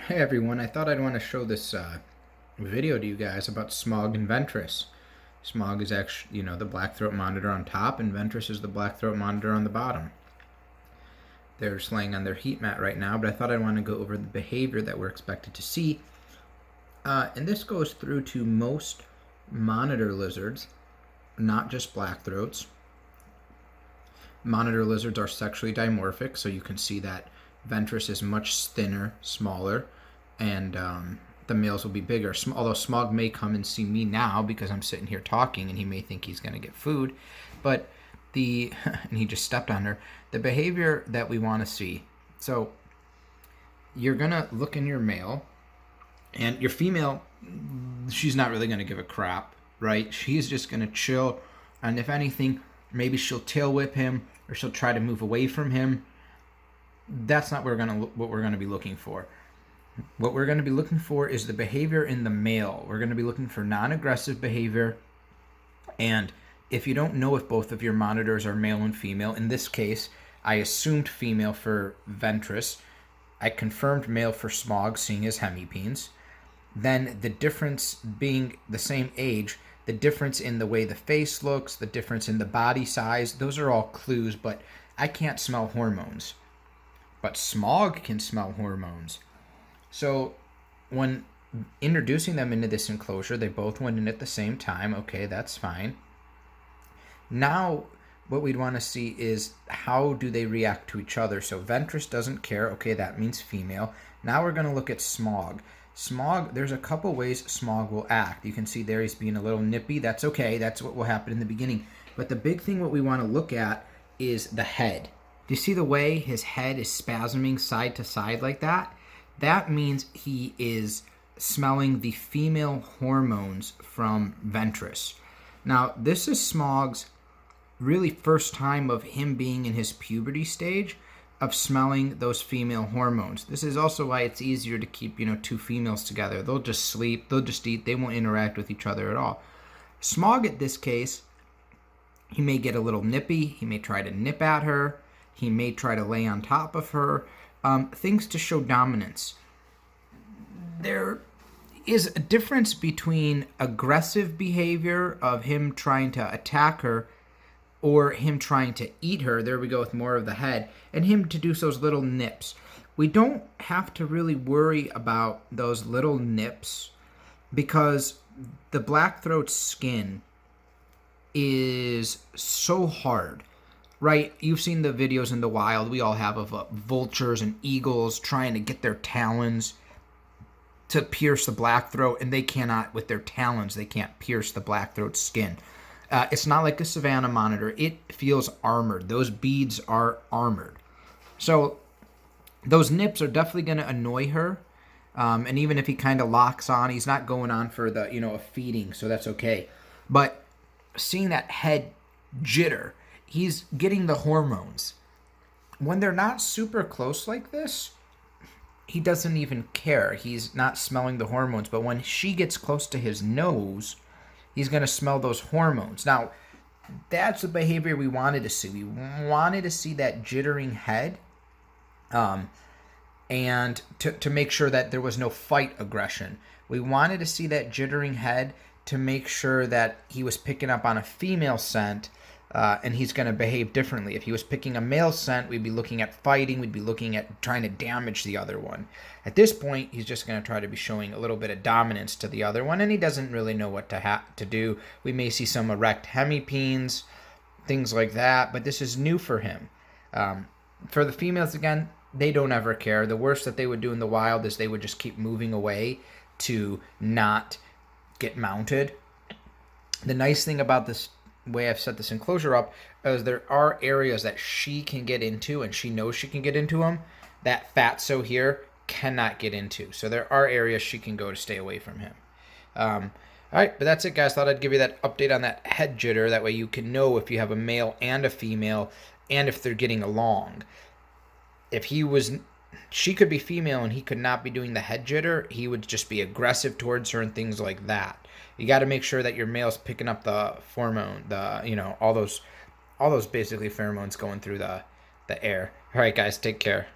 Hey everyone, I thought I'd want to show this video to you guys about Smog and Ventress. Smog is actually, the black-throat monitor on top, and Ventress is the black-throat monitor on the bottom. They're just laying on their heat mat right now, but I thought I'd want to go over the behavior that we're expected to see. And this goes through to most monitor lizards, not just blackthroats. Monitor lizards are sexually dimorphic, so you can see that Ventress is much thinner, smaller, and the males will be bigger. Although Smog may come and see me now because I'm sitting here talking, and he may think he's going to get food. But and he just stepped on her. The behavior that we want to see. So you're going to look in your male, and your female, she's not really going to give a crap, right? She's just going to chill, and if anything, maybe she'll tail whip him, or she'll try to move away from him. That's not what we're going to be looking for. What we're going to be looking for is the behavior in the male. We're going to be looking for non-aggressive behavior. And if you don't know if both of your monitors are male and female, in this case, I assumed female for Ventress. I confirmed male for Smog, seeing his hemipenes. Then the difference being the same age, the difference in the way the face looks, the difference in the body size, those are all clues, but I can't smell hormones. But Smog can smell hormones. So when introducing them into this enclosure, they both went in at the same time. Okay, that's fine. Now what we'd want to see is how do they react to each other. So Ventress doesn't care. Okay, that means female. Now we're going to look at Smog. Smog, there's a couple ways Smog will act. You can see there he's being a little nippy. That's okay. That's what will happen in the beginning. But the big thing what we want to look at is the head. Do you see the way his head is spasming side to side like that? That means he is smelling the female hormones from Ventress. Now, this is Smog's really first time of him being in his puberty stage of smelling those female hormones. This is also why it's easier to keep, two females together. They'll just sleep, they'll just eat, they won't interact with each other at all. Smog, at this case, he may get a little nippy, he may try to nip at her, he may try to lay on top of her, things to show dominance. There is a difference between aggressive behavior of him trying to attack her or him trying to eat her, there we go with more of the head, and him to do those little nips. We don't have to really worry about those little nips because the blackthroat's skin is so hard. Right, you've seen the videos in the wild, we all have, of vultures and eagles trying to get their talons to pierce the blackthroat, and they cannot, with their talons, they can't pierce the blackthroat's skin. It's not like a savanna monitor. It feels armored. Those beads are armored. So those nips are definitely going to annoy her. And even if he kind of locks on, he's not going on for the, a feeding, so that's okay. But seeing that head jitter, he's getting the hormones. When they're not super close like this, he doesn't even care. He's not smelling the hormones. But when she gets close to his nose, he's going to smell those hormones. Now, that's the behavior we wanted to see. We wanted to see that jittering head and to make sure that there was no fight aggression. We wanted to see that jittering head to make sure that he was picking up on a female scent, and he's going to behave differently. If he was picking a male scent, we'd be looking at fighting. We'd be looking at trying to damage the other one. At this point, he's just going to try to be showing a little bit of dominance to the other one, and he doesn't really know what to do. We may see some erect hemipenes, things like that, but this is new for him. For the females, again, they don't ever care. The worst that they would do in the wild is they would just keep moving away to not get mounted. The nice thing about this way I've set this enclosure up is there are areas that she can get into, and she knows she can get into them, that fatso here cannot get into. So there are areas she can go to stay away from him. All right, but that's it, guys. Thought I'd give you that update on that head jitter. That way you can know if you have a male and a female and if they're getting along. If she could be female and he could not be doing the head jitter, he would just be aggressive towards her and things like that. You got to make sure that your male's picking up the hormone, all those basically pheromones going through the air. All right, guys, take care.